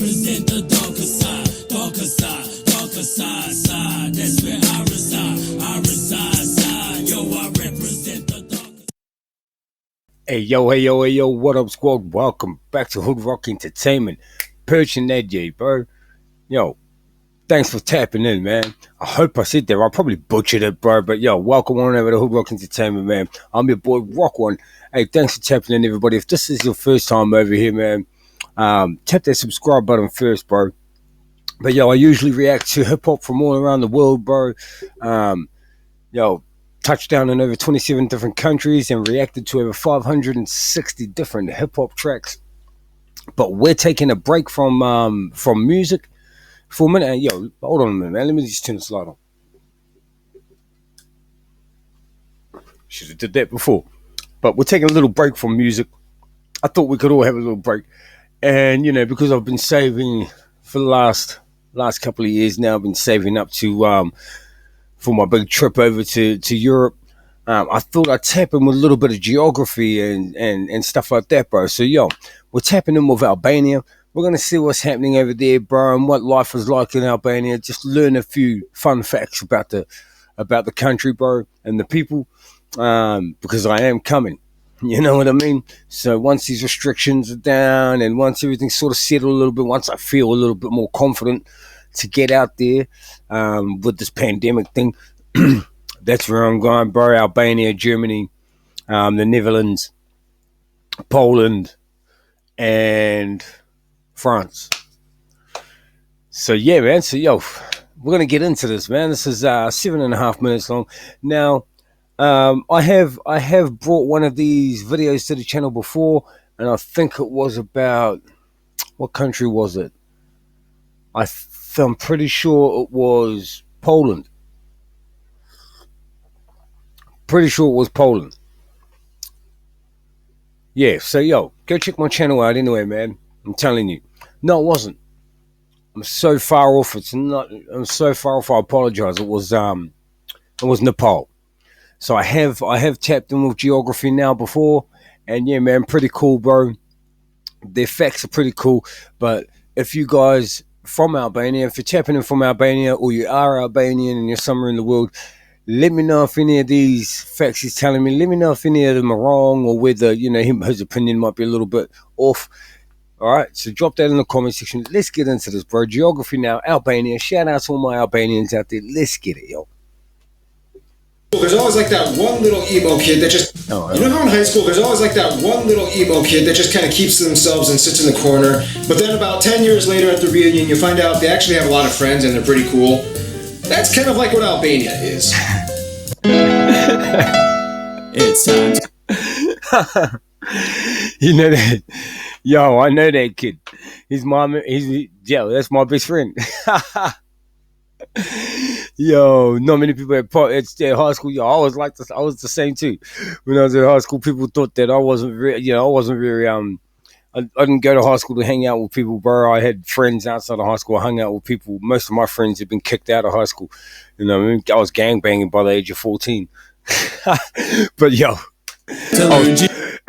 represent the darker side, darker side, darker side, side. That's where I reside, side. Yo, I represent the darker. Hey yo, what up, squad? Welcome back to HOODROK Entertainment. Perching that J, bro. Yo, thanks for tapping in, man. I hope I said that. I probably butchered it, bro. But yo, welcome on over to HOODROK Entertainment, man. I'm your boy, Rock One. Hey, thanks for tapping in, everybody. If this is your first time over here, man, tap that subscribe button first, bro. But yo, I usually react to hip hop from all around the world, bro. Yo, touchdown in over 27 different countries and reacted to over 560 different hip hop tracks. But we're taking a break from music for a minute. And yo, hold on a minute, man. Let me just turn the slide on. Should have did that before. But we're taking a little break from music. I thought we could all have a little break. And, you know, because I've been saving for the last couple of years now, I've been saving up to for my big trip over to Europe. I thought I'd tap in with a little bit of geography and stuff like that, bro. So, yo, we're tapping in with Albania. We're going to see what's happening over there, bro, and what life is like in Albania. Just learn a few fun facts about the country, bro, and the people, because I am coming. You know what I mean? So once these restrictions are down and once everything's sort of settled a little bit, once I feel a little bit more confident to get out there with this pandemic thing, that's where I'm going, bro. Albania, Germany, the Netherlands, Poland, and France. So yeah, man. So yo, we're gonna get into this, man. This is 7.5 minutes long. Now, I have brought one of these videos to the channel before, and I think it was about, what country was it? I'm pretty sure it was Poland. Pretty sure it was Poland. Yeah, so yo, go check my channel out anyway, man. I'm telling you. No, it wasn't. I'm so far off. I'm so far off. I apologize. It was Nepal. So I have tapped in with geography now before, and yeah, man, pretty cool, bro. Their facts are pretty cool. But if you guys from Albania, if you're tapping in from Albania, or you are Albanian and you're somewhere in the world, let me know if any of these facts he's telling me. Let me know if any of them are wrong, or whether, you know, his opinion might be a little bit off. All right, so drop that in the comment section. Let's get into this, bro. Geography now, Albania. Shout out to all my Albanians out there. Let's get it, yo. There's always like that one little emo kid that just, you know how in high school, there's always like that one little emo kid that just kind of keeps to themselves and sits in the corner. But then about 10 years later at the reunion, you find out they actually have a lot of friends and they're pretty cool. That's kind of like what Albania is. It's time. You know that? Yo, I know that kid. That's my best friend. Yo, not many people at high school. Yo, I was like this. I was the same too. When I was in high school, people thought that I wasn't very. I didn't go to high school to hang out with people, bro. I had friends outside of high school. I hung out with people. Most of my friends had been kicked out of high school. You know what I mean? I was gangbanging by the age of 14. But yo,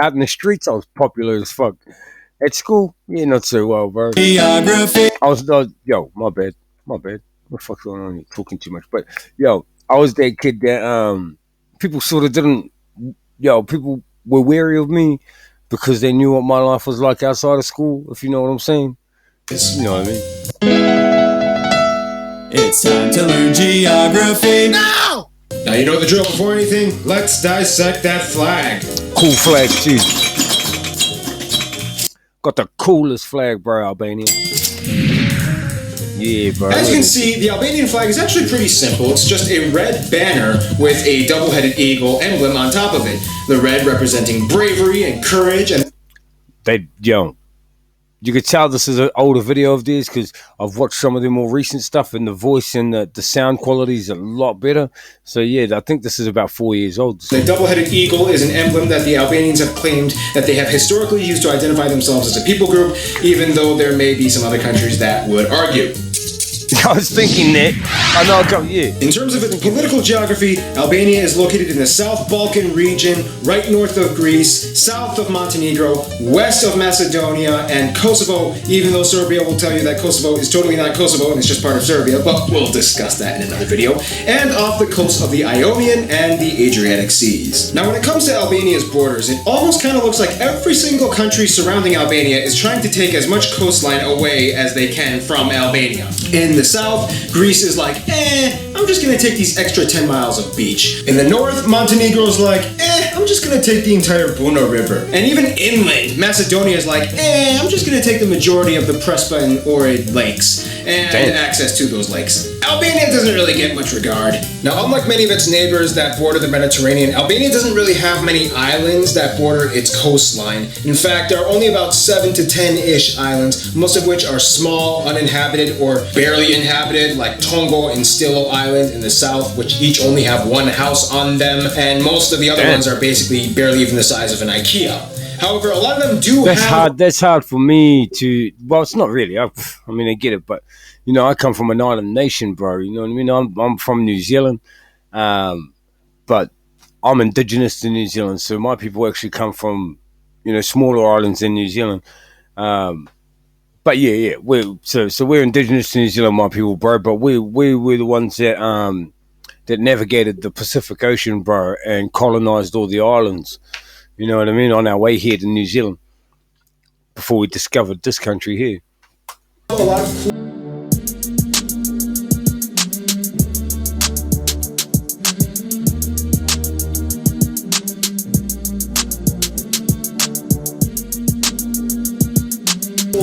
out in the streets, I was popular as fuck. At school, yeah, not so well, bro. Geography. Yo, my bad. What the fuck's going on here? Talking too much. But yo, I was that kid that people sort of didn't. Yo, people were wary of me because they knew what my life was like outside of school. If you know what I'm saying, you know what I mean. It's time to learn geography now. Now you know the drill. Before anything, let's dissect that flag. Cool flag too. Got the coolest flag, bro, Albania. Yeah, bro. As you can see, the Albanian flag is actually pretty simple. It's just a red banner with a double-headed eagle emblem on top of it. The red representing bravery and courage, and you could tell this is an older video of theirs because I've watched some of their more recent stuff, and the voice and the sound quality is a lot better. So yeah, I think this is about 4 years old. The double-headed eagle is an emblem that the Albanians have claimed that they have historically used to identify themselves as a people group, even though there may be some other countries that would argue. I was thinking that. I know. Yeah. In terms of its political geography, Albania is located in the South Balkan region, right north of Greece, south of Montenegro, west of Macedonia, and Kosovo, even though Serbia will tell you that Kosovo is totally not Kosovo and it's just part of Serbia, but we'll discuss that in another video, and off the coast of the Ionian and the Adriatic Seas. Now, when it comes to Albania's borders, it almost kind of looks like every single country surrounding Albania is trying to take as much coastline away as they can from Albania. In the south, Greece is like, I'm just gonna take these extra 10 miles of beach. In the north, Montenegro's like, I'm just gonna take the entire Buna River. And even inland, Macedonia is like, I'm just gonna take the majority of the Prespa and Ohrid lakes and access to those lakes. Albania doesn't really get much regard. Now, unlike many of its neighbors that border the Mediterranean, Albania doesn't really have many islands that border its coastline. In fact, there are only about 7 to 10-ish islands, most of which are small, uninhabited, or barely inhabited, like Tongo and Stilo Island in the south, which each only have one house on them, and most of the other ones are basically barely even the size of an IKEA. However, a lot of them do have... That's hard for me to... Well, it's not really. I mean, I get it, but, you know, I come from an island nation, bro. You know what I mean? I'm from New Zealand, but I'm indigenous to New Zealand, so my people actually come from, you know, smaller islands in New Zealand. But yeah, we're indigenous to New Zealand, my people, bro. But we were the ones that navigated the Pacific Ocean, bro, and colonized all the islands. You know what I mean? On our way here to New Zealand, before we discovered this country here. A lot of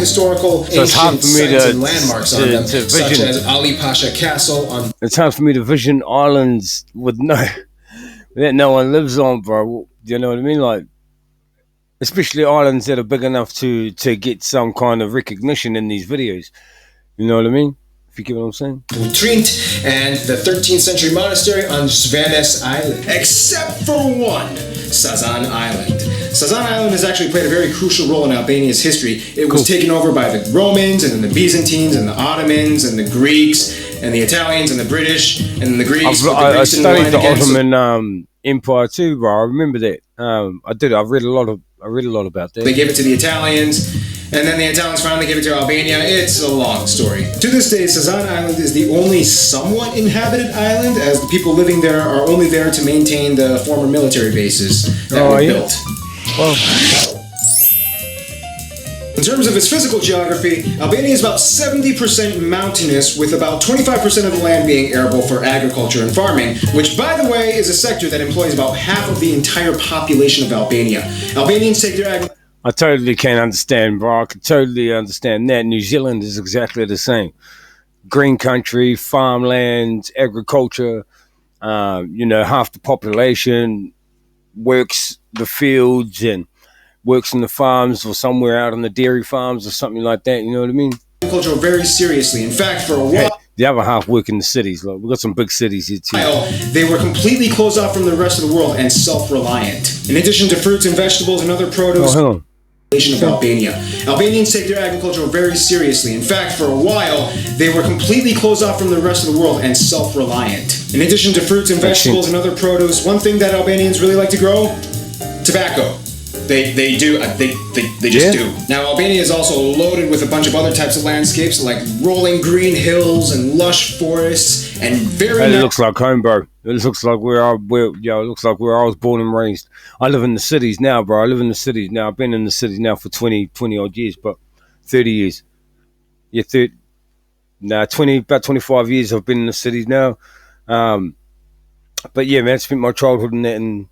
historical ancient sites and landmarks on them, such as Ali Pasha Castle. It's hard for me to vision islands that no one lives on, bro. You know what I mean? Like, especially islands that are big enough to get some kind of recognition in these videos. You know what I mean? If you get what I'm saying. Trint and the 13th century monastery on Svanes Island, except for one, Sazan Island. Sazan Island has actually played a very crucial role in Albania's history. It was taken over by the Romans, and then the Byzantines, and the Ottomans, and the Greeks, and the Italians, and the British, and the Greeks. I studied the Ottoman Empire too, bro. I remember that. I did. I read a lot about that. They gave it to the Italians, and then the Italians finally gave it to Albania. It's a long story. To this day, Sazan Island is the only somewhat inhabited island, as the people living there are only there to maintain the former military bases that were built. Well, in terms of its physical geography, Albania is about 70% mountainous, with about 25% of the land being arable for agriculture and farming, which, by the way, is a sector that employs about half of the entire population of Albania. Albanians take their agriculture... I totally can't understand, bro. I can totally understand that. New Zealand is exactly the same. Green country, farmlands, agriculture, you know, half the population works the fields and works in the farms or somewhere out on the dairy farms or something like that. You know what I mean? Agriculture very seriously. In fact, for a while... The other half work in the cities. Look, we've got some big cities here too. They were completely closed off from the rest of the world and self-reliant. In addition to fruits and vegetables and other produce... of Albania. Albanians take their agriculture very seriously. In fact, for a while, they were completely closed off from the rest of the world and self-reliant. In addition to fruits and vegetables and other produce, one thing that Albanians really like to grow? Tobacco. They just do. Now, Albania is also loaded with a bunch of other types of landscapes, like rolling green hills and lush forests, and It looks like home, bro. It looks like where I was born and raised. I live in the cities now, bro. I live in the cities now. I've been in the cities now for 20 odd years, but 30 years. Yeah, 20, about 25 years I've been in the cities now. But yeah, man, I spent my childhood in that, and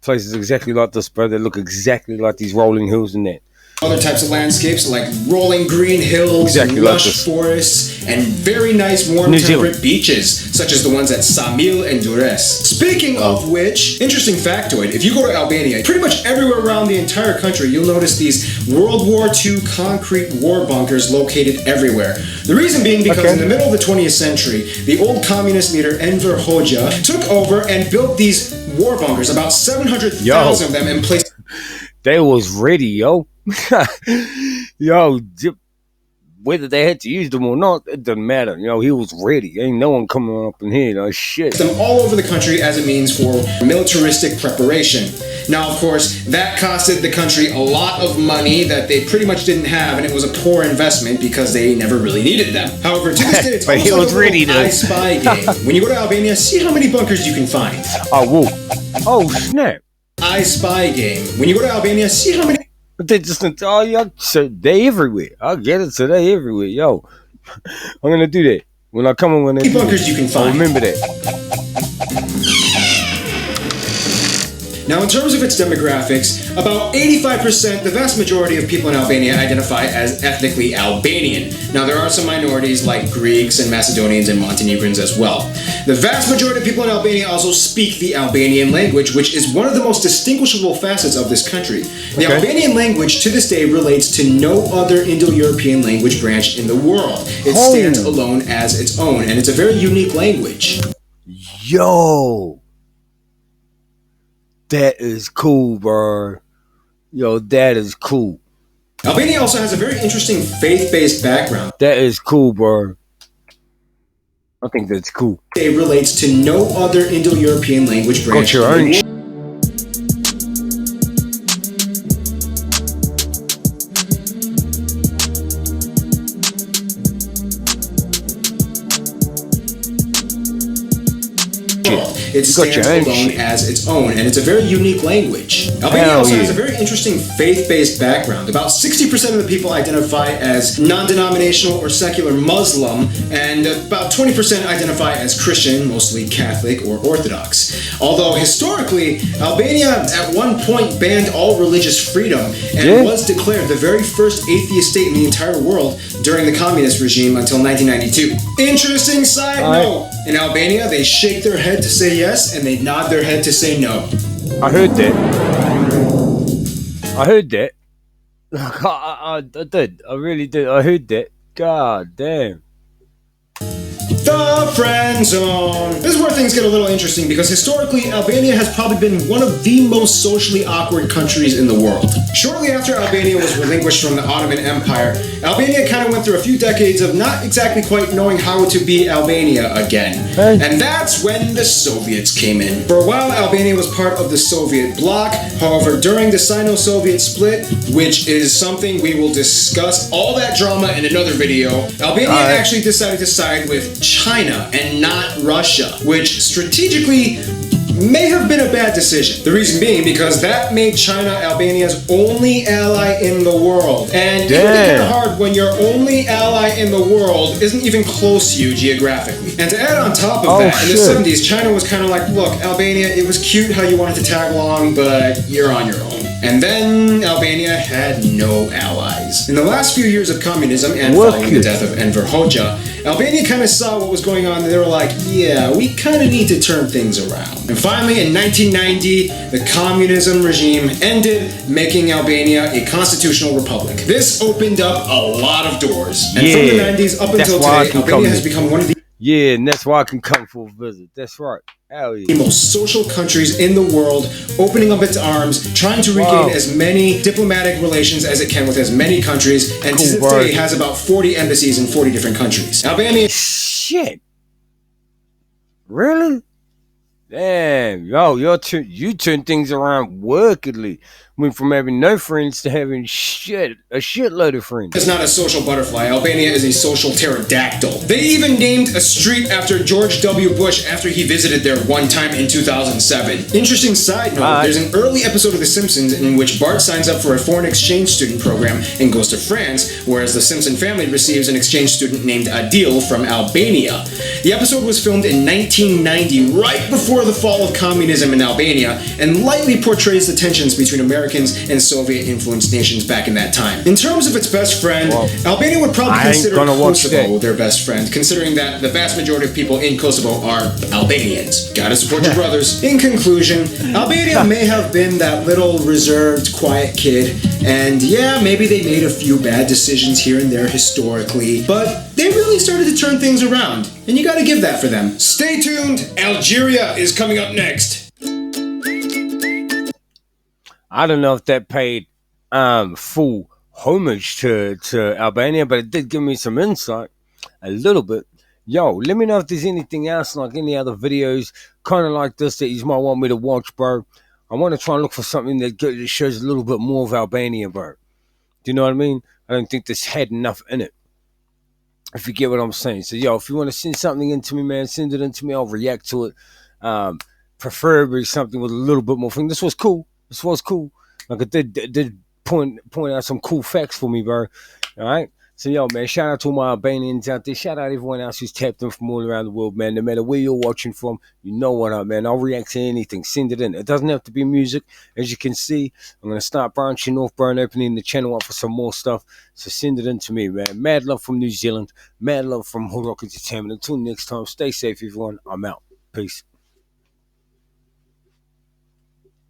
places exactly like this, bro. They look exactly like these rolling hills and that. Other types of landscapes, like rolling green hills and lush forests, and very nice warm temperate beaches, such as the ones at Samil and Durres. Speaking of which, interesting factoid, if you go to Albania, pretty much everywhere around the entire country, you'll notice these World War II concrete war bunkers located everywhere. The reason being because in the middle of the 20th century, the old communist leader Enver Hoxha took over and built these war bunkers, about 700,000 of them, and placed... They was ready, yo. Yo, whether they had to use them or not, it doesn't matter. You know, he was ready. Ain't no one coming up in here. No shit. Them all over the country as a means for militaristic preparation. Now, of course, that costed the country a lot of money that they pretty much didn't have, and it was a poor investment because they never really needed them. However, to this day, it's But almost he like was a ready little to- I Spy game. When you go to Albania, see how many bunkers you can find. Oh, whoa. Oh, snap. I Spy game. When you go to Albania, see how many But they just, oh, yeah, so they everywhere. I get it, so they everywhere. Yo, I'm going to do that. When I come in, when they do bunkers that. you can I find. remember that. Now, in terms of its demographics, about 85%, the vast majority of people in Albania identify as ethnically Albanian. Now, there are some minorities like Greeks and Macedonians and Montenegrins as well. The vast majority of people in Albania also speak the Albanian language, which is one of the most distinguishable facets of this country. The Albanian language, to this day, relates to no other Indo-European language branch in the world. It stands alone as its own, and it's a very unique language. Yo. That is cool, bro. Yo, that is cool. Albania also has a very interesting faith-based background. That is cool, bro. I think that's cool. It relates to no other Indo-European language branch. Got your own shit. It stands alone as its own, and it's a very unique language. Albania also has a very interesting faith-based background. About 60% of the people identify as non-denominational or secular Muslim, and about 20% identify as Christian, mostly Catholic or Orthodox. Although historically, Albania at one point banned all religious freedom and was declared the very first atheist state in the entire world during the communist regime until 1992. Interesting side note, in Albania they shake their head to say yes and they nod their head to say no. I heard that. I heard that. I did. I really did. I heard that. God damn. The friend zone. This is where things get a little interesting because historically, Albania has probably been one of the most socially awkward countries in the world. Shortly after Albania was relinquished from the Ottoman Empire, Albania kind of went through a few decades of not exactly quite knowing how to be Albania again. And that's when the Soviets came in. For a while, Albania was part of the Soviet bloc. However, during the Sino-Soviet split, which is something we will discuss all that drama in another video, Albania actually decided to side with China and not Russia, which strategically may have been a bad decision. The reason being because that made China Albania's only ally in the world. And it would be kind of hard when your only ally in the world isn't even close to you geographically. And to add on top of that, in the 70s, China was kind of like, look, Albania, it was cute how you wanted to tag along, but you're on your own. And then Albania had no allies. In the last few years of communism and following the death of Enver Hoxha, Albania kind of saw what was going on and they were like, yeah, we kind of need to turn things around. And finally, in 1990, the communism regime ended, making Albania a constitutional republic. This opened up a lot of doors. And from the 90s up until today, Albania has become one of the and that's why I can come for a visit. That's right. Hell yeah. The most social countries in the world, opening up its arms, trying to regain as many diplomatic relations as it can with as many countries, and to this day has about 40 embassies in 40 different countries. Albania. Shit. Really? Damn, yo, you turn things around wickedly. Went from having no friends to having a shitload of friends. It's not a social butterfly. Albania is a social pterodactyl. They even named a street after George W. Bush after he visited there one time in 2007. Interesting side note, there's an early episode of The Simpsons in which Bart signs up for a foreign exchange student program and goes to France, whereas the Simpson family receives an exchange student named Adil from Albania. The episode was filmed in 1990, right before the fall of communism in Albania, and lightly portrays the tensions between Americans and Soviet-influenced nations back in that time. In terms of its best friend, Albania would probably consider Kosovo their best friend, considering that the vast majority of people in Kosovo are Albanians. Gotta support your brothers. In conclusion, Albania may have been that little reserved, quiet kid, and yeah, maybe they made a few bad decisions here and there historically, but they really started to turn things around, and you gotta give that for them. Stay tuned, Algeria is coming up next. I don't know if that paid full homage to Albania, but it did give me some insight, a little bit. Yo, let me know if there's anything else, like any other videos, kind of like this, that you might want me to watch, bro. I want to try and look for something that shows a little bit more of Albania, bro. Do you know what I mean? I don't think this had enough in it, if you get what I'm saying. So, yo, if you want to send something in to me, man, send it in to me. I'll react to it. Preferably something with a little bit more thing. This was cool. Like, it did point out some cool facts for me, bro. All right? So, yo, man, shout out to all my Albanians out there. Shout out everyone else who's tapped in from all around the world, man. No matter where you're watching from, you know what up, man. I'll react to anything. Send it in. It doesn't have to be music. As you can see, I'm going to start branching off, bro, and opening the channel up for some more stuff. So send it in to me, man. Mad love from New Zealand. Mad love from HOODROK Entertainment. Until next time, stay safe, everyone. I'm out. Peace.